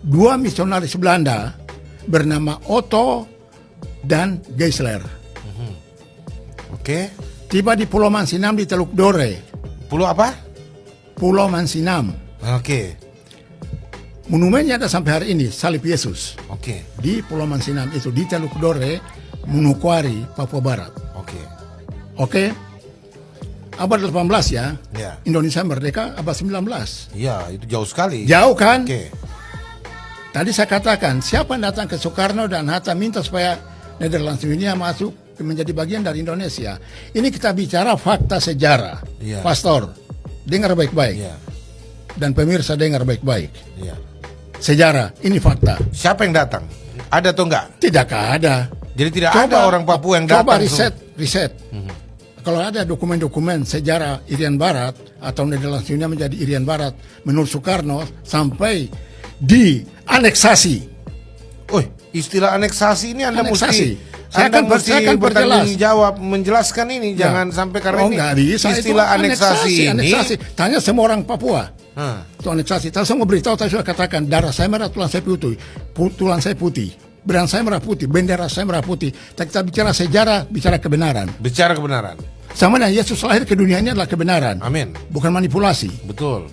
dua misionaris Belanda bernama Otto dan Geisler. Oke. Tiba di Pulau Mansinam di Teluk Dore. Pulau apa? Pulau Mansinam. Oke. Monumennya ada sampai hari ini, salib Yesus. Oke. Di Pulau Mansinam itu, di Teluk Dore, Manokwari, Papua Barat. Oke. Oke? Abad 18 ya. Ya. Indonesia merdeka abad 19. Iya, itu jauh sekali. Jauh kan? Oke. Tadi saya katakan, siapa yang datang ke Soekarno dan Hatta minta supaya Nederlands dunia masuk menjadi bagian dari Indonesia. Ini kita bicara fakta sejarah. Iya. Pastor, dengar baik-baik. Iya. Dan pemirsa dengar baik-baik. Iya. Sejarah, ini fakta. Siapa yang datang? Ada atau enggak? Tidak ada. Jadi tidak ada orang Papua yang datang. Coba riset. Kalau ada dokumen-dokumen sejarah Irian Barat atau Nederlands dunia menjadi Irian Barat menurut Soekarno sampai dianeksasi. Oh, istilah aneksasi ini Anda Aneksasi. mesti Anda mesti bertanggung perjelas. jawab menjelaskan ini, Ya. jangan sampai karena ini nggak bisa, istilah itu aneksasi ini. aneksasi. Tanya semua orang Papua. Hah. Itu aneksasi. Saya mau beritahu, saya sudah katakan darah saya merah, tulang saya putih, tulang saya putih, brand saya merah putih, bendera saya merah putih. Kita bicara sejarah, bicara kebenaran. Bicara kebenaran. Sama dengan Yesus lahir ke dunia ini adalah kebenaran, Amin. bukan manipulasi. Betul.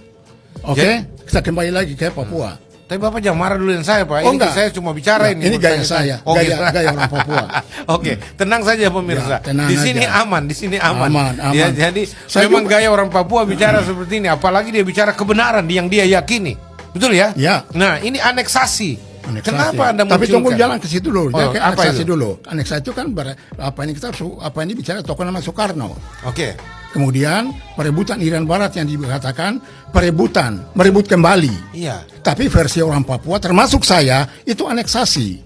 Oke, kita kembali lagi ke Papua. Tapi Bapak jangan marah dulu dengan saya, Pak. Oh, Ini enggak. saya cuma bicara Enggak, ini. ini gaya bertanya. saya, Oh, gaya- gitu. gaya orang Papua. Oke, tenang saja pemirsa. Ya, tenang di sini aja. aman, di sini aman. Aman. Ya, jadi Saya memang juga- gaya orang Papua bicara seperti ini, apalagi dia bicara kebenaran yang dia yakini. Betul ya? Ya. Nah, ini aneksasi. Aneksasi. Kenapa Anda Tapi tunggu munculkan? jalan ke situ dulu. Oh, Jangan ke apa aneksasi itu? dulu. Aneksasi itu kan apa ini bicara tokoh nama Soekarno. Oke. Kemudian perebutan Irian Barat yang dikatakan merebut kembali. Iya. Tapi versi orang Papua termasuk saya itu aneksasi.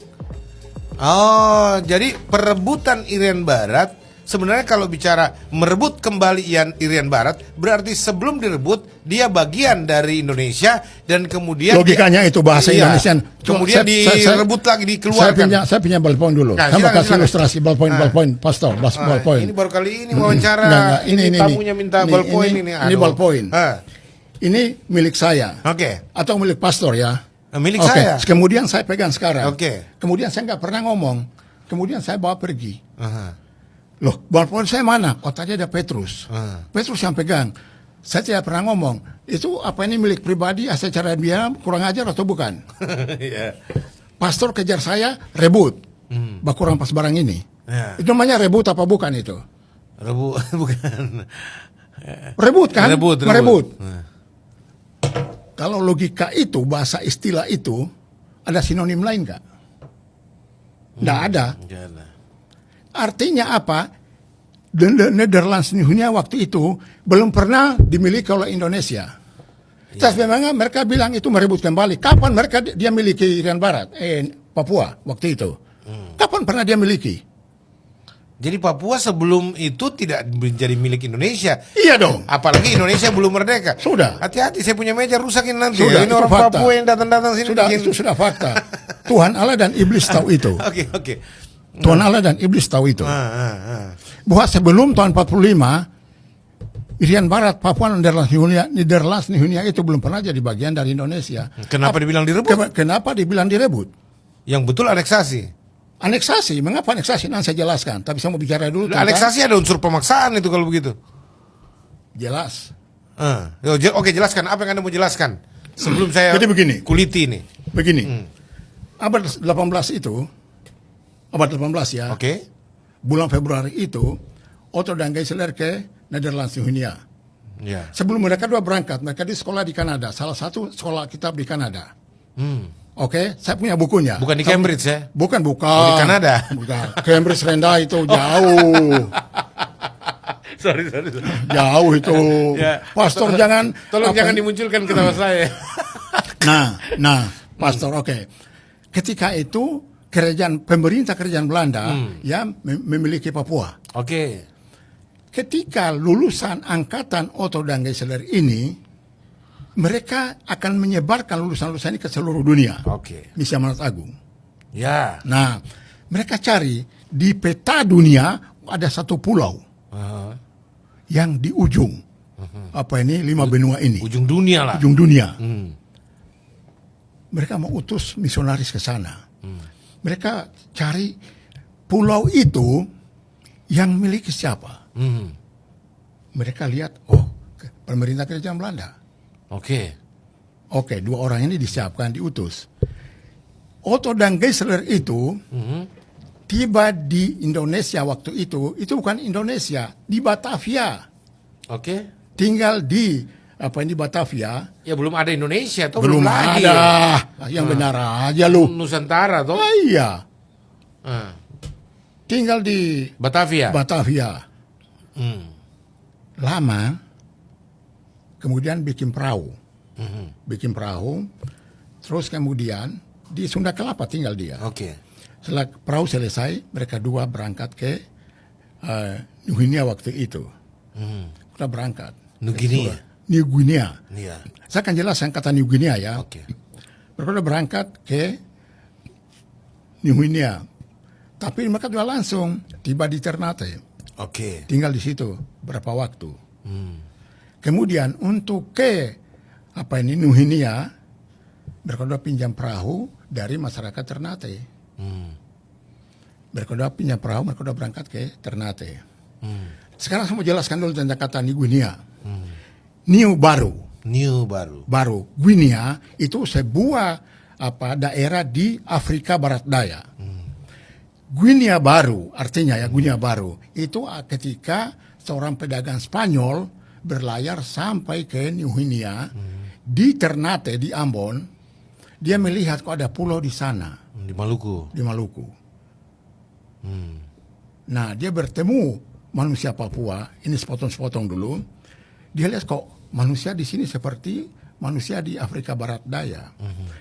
Oh, jadi perebutan Irian Barat sebenarnya kalau bicara merebut kembali Irian Barat berarti sebelum direbut dia bagian dari Indonesia dan kemudian Logikanya itu bahasa Iya. Indonesian. Kemudian direbut lagi dikeluarkan. Saya punya ballpoint dulu. Nah, Saya mau silakan, kasih silakan. ilustrasi ballpoint, pastor, ballpoint. Ini baru kali ini wawancara. Enggak, ini, tamunya minta ballpoint ini. Ini Aduh. ballpoint. Ah, Ini milik saya. Oke. Atau milik pastor ya. Milik Oke, saya. kemudian saya pegang sekarang. Oke. Kemudian saya nggak pernah ngomong. Kemudian saya bawa pergi. Aha. Loh, ballpoint saya mana? Oh, tadi ada Petrus. Ah. Petrus yang pegang. Saya tidak pernah ngomong. Itu apa ini milik pribadi? Secara dia kurang ajar atau bukan? Iya. Pastor kejar saya, rebut. Bak kurang pas barang ini. Ya. Itu namanya rebut apa bukan itu? Rebu bukan. Rebut kan? Rebut. Merebut. Nah. Kalau logika itu, bahasa istilah itu, ada sinonim lain nggak? Nggak ada. Jangan. Artinya apa? Nederlands dunia waktu itu belum pernah dimiliki oleh Indonesia. Tapi memang mereka bilang itu merebut kembali. Kapan mereka dia miliki Irian Barat? Papua waktu itu. Kapan pernah dia miliki? Jadi Papua sebelum itu tidak menjadi milik Indonesia. Iya dong. Apalagi Indonesia belum merdeka. Sudah. Hati-hati, saya punya meja rusakin nanti. Sudah, Ini itu orang fakta. Papua yang datang-datang sini. Sudah, bikin- itu sudah fakta. Tuhan Allah dan iblis tahu itu. Oke. Tuhan Allah dan iblis tahu itu. Bahwa sebelum tahun 45 Irian Barat, Papua, Nederlands dunia itu belum pernah jadi bagian dari Indonesia. Kenapa dibilang direbut? Kenapa dibilang direbut? Yang betul aneksasi. Aneksasi, mengapa aneksasi? Nanti saya jelaskan. Tapi saya mau bicara dulu tentang Aneksasi ada unsur pemaksaan itu kalau begitu. jelas. Oke, jelaskan apa yang Anda mau jelaskan sebelum saya Jadi begini. kuliti ini. Begini, abad 18 itu, abad 18 ya, Oke. bulan Februari itu, Otto dan Geisler ke Nederlands dunia. Ya. Sebelum mereka dua berangkat, mereka di sekolah di Kanada, salah satu sekolah kitab di Kanada. Oke, saya punya bukunya. Bukan di Cambridge ya? Bukan. Oh, di Kanada? Bukan. Cambridge rendah itu jauh. Sorry. Jauh itu. Ya. Pastor jangan. Tolong apa- jangan dimunculkan ketawa saya. Nah, Pastor, oke. Ketika itu pemerintah kerajaan Belanda ya memiliki Papua. Oke. Ketika lulusan angkatan Otto dan Geisler ini, mereka akan menyebarkan lulusan-lulusan ini ke seluruh dunia. Oke. Misi Amanat Agung. Ya. Nah, mereka cari di peta dunia ada satu pulau yang di ujung lima benua ini, Ujung dunia lah. ujung dunia. mereka mau utus misionaris ke sana. Mereka cari pulau itu yang milik siapa. Mereka lihat, pemerintah kerajaan Belanda. Oke. Oke, 2 orang ini disiapkan, diutus. Otto dan Geisler itu tiba di Indonesia waktu itu bukan Indonesia, di Batavia. Oke. Tinggal di Batavia. Ya belum ada Indonesia toh, Belum lagi. ada. Yang benar aja lu. Nusantara toh. Iya. Ah. Tinggal di Batavia. Batavia. Hmm. Lama. Kemudian bikin perahu. Mhm. Bikin perahu. Terus kemudian di Sunda Kelapa tinggal dia. Oke. Setelah perahu selesai, mereka 2 berangkat ke New Guinea waktu itu. Kita berangkat. New Guinea. New Guinea. Iya. Saya akan jelaskan kata New Guinea ya. Oke. Mereka udah berangkat ke New Guinea. Tapi mereka juga langsung tiba di Ternate. Oke. Tinggal di situ berapa waktu. Kemudian untuk ke New Guinea, mereka udah pinjam perahu dari masyarakat Ternate. Mereka udah pinjam perahu, mereka udah berangkat ke Ternate. Sekarang saya mau jelaskan dulu tentang kata New Guinea. New baru. New baru. Baru. Guinea itu sebuah daerah di Afrika Barat Daya. Guinea baru, artinya ya Guinea baru, itu ketika seorang pedagang Spanyol berlayar sampai ke New Guinea, di Ternate, di Ambon, dia melihat kok ada pulau di sana. Di Maluku. Di Maluku. Nah, dia bertemu manusia Papua, ini sepotong-sepotong dulu. Dia lihat kok manusia di sini seperti manusia di Afrika Barat Daya.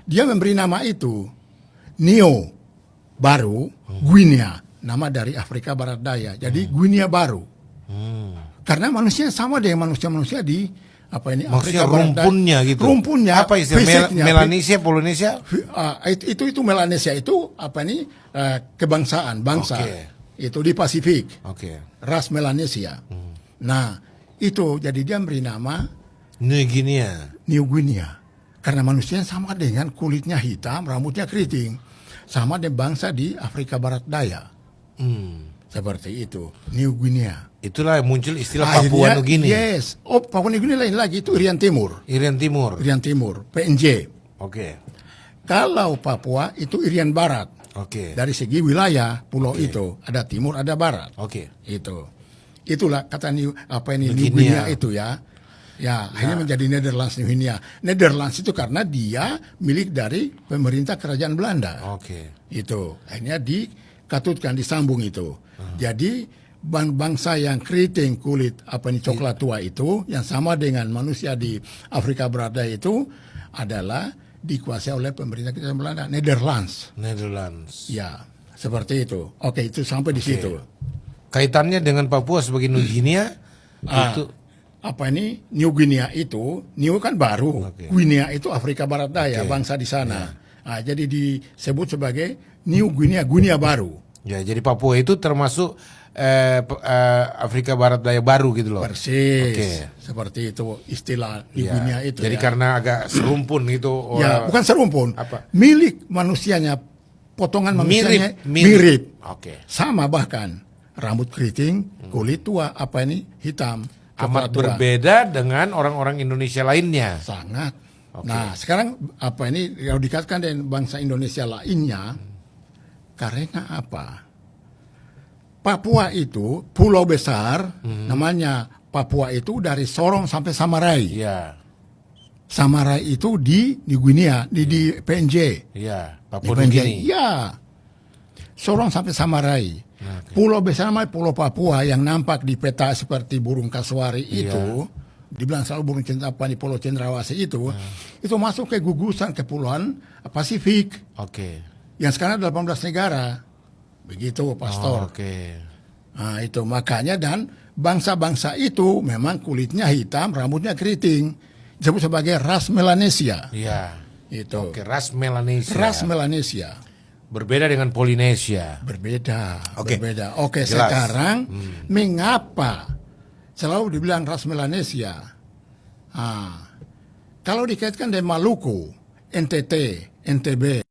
Dia memberi nama itu Neo baru, Guinea, nama dari Afrika Barat Daya. Jadi Guinea baru. Karena manusia sama dengan manusia-manusia di Maksudnya Afrika Barat Daya. rumpunnya gitu. Rumpunnya. Apa istilah fisiknya, Melanesia, Polinesia? Itu Melanesia itu kebangsaan, bangsa. Oke. Itu di Pasifik. Oke. Ras Melanesia. Nah, itu jadi dia beri nama New Guinea. New Guinea. Karena manusia sama dengan kulitnya hitam, rambutnya keriting. Sama dengan bangsa di Afrika Barat Daya. Seperti itu, New Guinea. Itulah yang muncul istilah Papua New Guinea. Yes. Papua New Guinea lain lagi, itu Irian Timur. Irian Timur. Irian Timur, PNJ. Oke. Kalau Papua itu Irian Barat. Oke. Dari segi wilayah pulau itu ada timur, ada barat. Oke. Itulah kata New Guinea. Guinea itu ya. Ya, akhirnya menjadi Netherlands New Guinea. Netherlands itu karena dia milik dari pemerintah kerajaan Belanda. Oke. Itu akhirnya dikatutkan, disambung itu. Jadi bangsa yang keriting kulit coklat tua itu yang sama dengan manusia di Afrika Barat Daya itu adalah dikuasai oleh pemerintah kerajaan Belanda, Netherlands. Ya, seperti itu. Oke, itu sampai di situ. Kaitannya dengan Papua sebagai New Guinea itu New Guinea itu, New kan baru. Oke. Guinea itu Afrika Barat Daya, bangsa di sana. Jadi disebut sebagai New Guinea, Guinea baru. Ya, jadi Papua itu termasuk Afrika Barat Daya baru gitu loh. Persis. Oke. Seperti itu istilah di Ya, Guinea itu. jadi ya. karena agak serumpun gitu. Ya, bukan serumpun. Apa? Milik manusianya, potongan manusianya mirip. Oke. Sama bahkan rambut keriting, kulit tua, hitam. Amat coklat tua. berbeda dengan orang-orang Indonesia lainnya. Sangat. Oke. Nah, sekarang kalau dikatakan dengan bangsa Indonesia lainnya, karena apa? Papua itu pulau besar, namanya Papua itu dari Sorong sampai Samarai. Iya. Samarai itu di Guinea, di PNJ. Iya, Di Papua New PNJ. Guinea. Ya. Sorong sampai Samarai. Pulau besar namanya Pulau Papua yang nampak di peta seperti burung kasuari itu, dibilang selalu burung di Pulau Cendrawasih itu masuk ke gugusan kepulauan Pasifik. Oke. Yang sekarang ada 18 negara. Begitu, Pastor. Oke. Nah, itu makanya dan bangsa-bangsa itu memang kulitnya hitam, rambutnya keriting. Disebut sebagai ras Melanesia. Iya. Itu. Oke, ras Melanesia. Ras Melanesia. Berbeda dengan Polinesia. Berbeda. Oke. Berbeda. Oke, Jelas. sekarang mengapa selalu dibilang ras Melanesia? Kalau dikaitkan dengan Maluku, NTT, NTB.